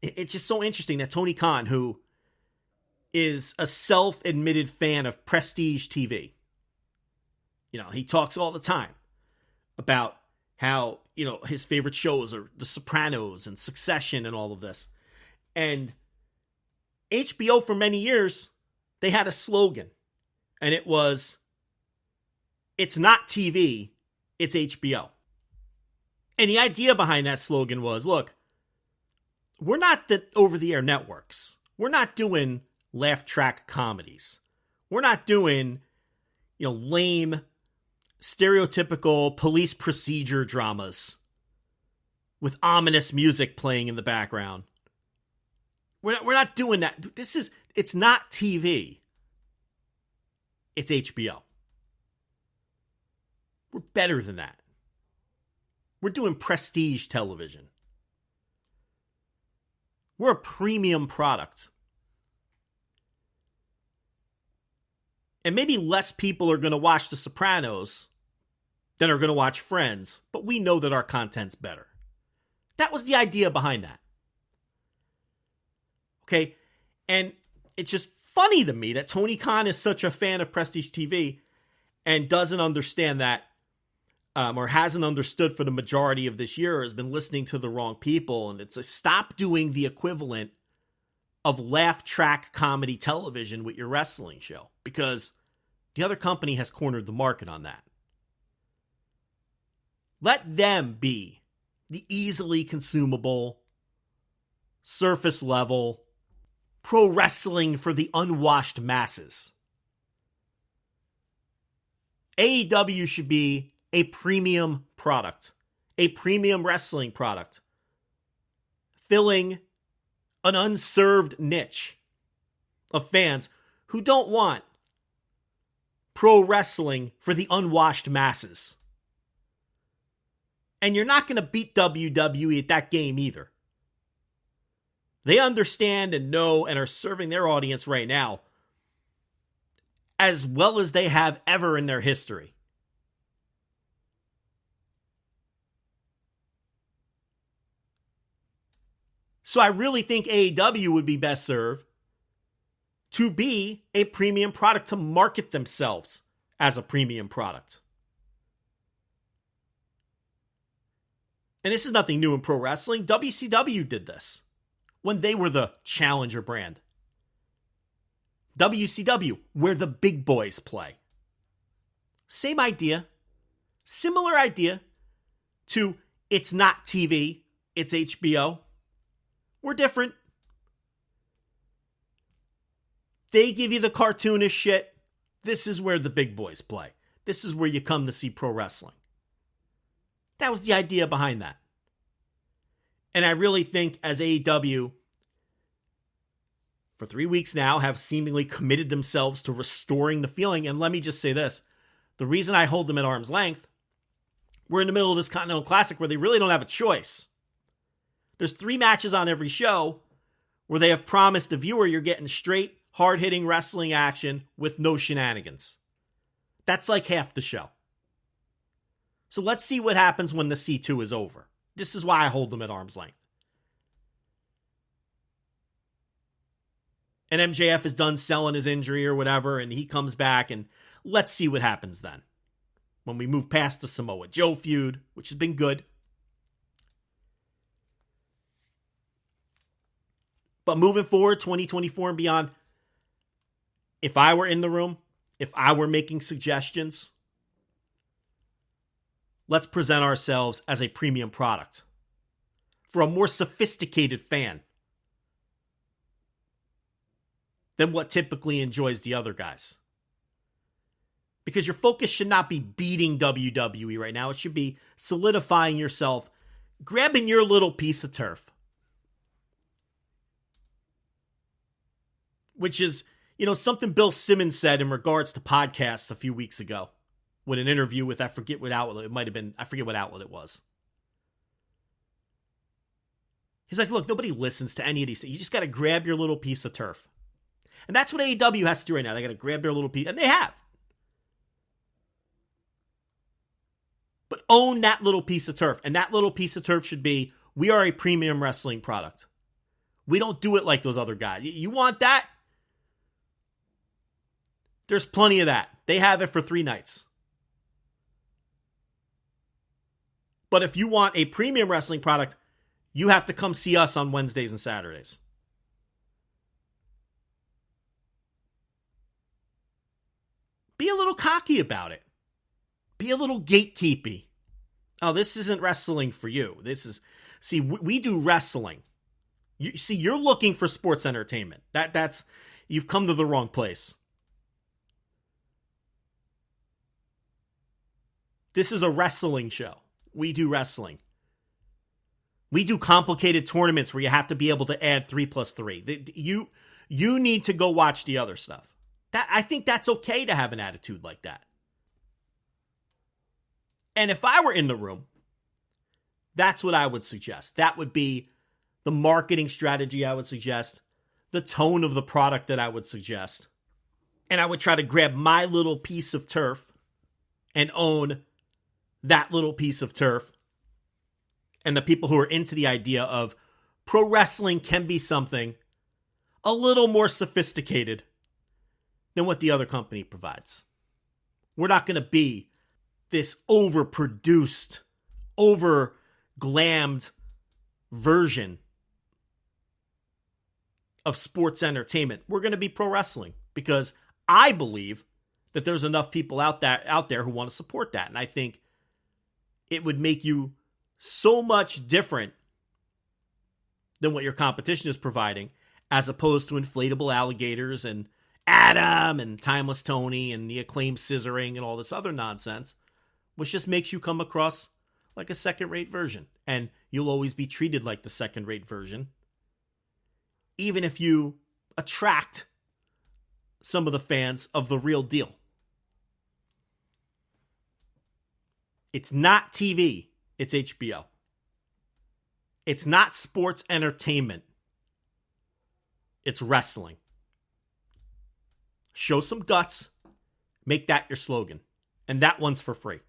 it's just so interesting that Tony Khan, who is a self-admitted fan of prestige TV, he talks all the time about how, his favorite shows are The Sopranos and Succession and all of this. And HBO, for many years, they had a slogan, and it was, "It's not TV, it's HBO." And the idea behind that slogan was, look, we're not the over-the-air networks. We're not doing laugh track comedies. We're not doing, lame, stereotypical police procedure dramas with ominous music playing in the background. We're not doing that. It's not TV. It's HBO. We're better than that. We're doing prestige television. We're a premium product. And maybe less people are going to watch The Sopranos than are going to watch Friends, but we know that our content's better. That was the idea behind that. Okay? And it's just funny to me that Tony Khan is such a fan of prestige TV and doesn't understand that, or hasn't understood for the majority of this year, or has been listening to the wrong people. And it's stop doing the equivalent of laugh track comedy television with your wrestling show, because the other company has cornered the market on that. Let them be the easily consumable, surface level pro wrestling for the unwashed masses. AEW should be a premium product, a premium wrestling product, filling an unserved niche of fans who don't want pro wrestling for the unwashed masses. And you're not going to beat WWE at that game either. They understand and know and are serving their audience right now as well as they have ever in their history. So I really think AEW would be best served to be a premium product, to market themselves as a premium product. And this is nothing new in pro wrestling. WCW did this when they were the challenger brand. WCW, where the big boys play. Same idea. Similar idea to it's not TV, it's HBO. We're different. They give you the cartoonish shit. This is where the big boys play. This is where you come to see pro wrestling. That was the idea behind that. And I really think as AEW, for 3 weeks now, have seemingly committed themselves to restoring the feeling. And let me just say this. The reason I hold them at arm's length, we're in the middle of this Continental Classic where they really don't have a choice. There's 3 matches on every show where they have promised the viewer you're getting straight, hard-hitting wrestling action with no shenanigans. That's like half the show. So let's see what happens when the C2 is over. This is why I hold them at arm's length. And MJF is done selling his injury or whatever, and he comes back, and let's see what happens then. When we move past the Samoa Joe feud, which has been good. But moving forward, 2024 and beyond, if I were in the room, if I were making suggestions, let's present ourselves as a premium product for a more sophisticated fan than what typically enjoys the other guys. Because your focus should not be beating WWE right now. It should be solidifying yourself, grabbing your little piece of turf. Which is, something Bill Simmons said in regards to podcasts a few weeks ago. With an interview with, I forget what outlet it was. He's like, look, nobody listens to any of these things. You just got to grab your little piece of turf. And that's what AEW has to do right now. They got to grab their little piece, and they have. But own that little piece of turf. And that little piece of turf should be, we are a premium wrestling product. We don't do it like those other guys. You want that? There's plenty of that. They have it for 3 nights. But if you want a premium wrestling product, you have to come see us on Wednesdays and Saturdays. Be a little cocky about it. Be a little gatekeepy. Oh, this isn't wrestling for you. See, we do wrestling. You're looking for sports entertainment. That's you've come to the wrong place. This is a wrestling show. We do wrestling. We do complicated tournaments where you have to be able to add 3+3. You need to go watch the other stuff. I think that's okay to have an attitude like that. And if I were in the room, that's what I would suggest. That would be the marketing strategy I would suggest, the tone of the product that I would suggest. And I would try to grab my little piece of turf and own that little piece of turf. And the people who are into the idea of pro wrestling can be something a little more sophisticated than what the other company provides. We're not going to be this overproduced, over-glammed version of sports entertainment. We're going to be pro wrestling because I believe that there's enough people out there who want to support that. And I think it would make you so much different than what your competition is providing, as opposed to inflatable alligators and Adam and Timeless Tony and the Acclaimed scissoring and all this other nonsense, which just makes you come across like a second-rate version. And you'll always be treated like the second-rate version, even if you attract some of the fans of the real deal. It's not TV, it's HBO. It's not sports entertainment, it's wrestling. Show some guts, make that your slogan. And that one's for free.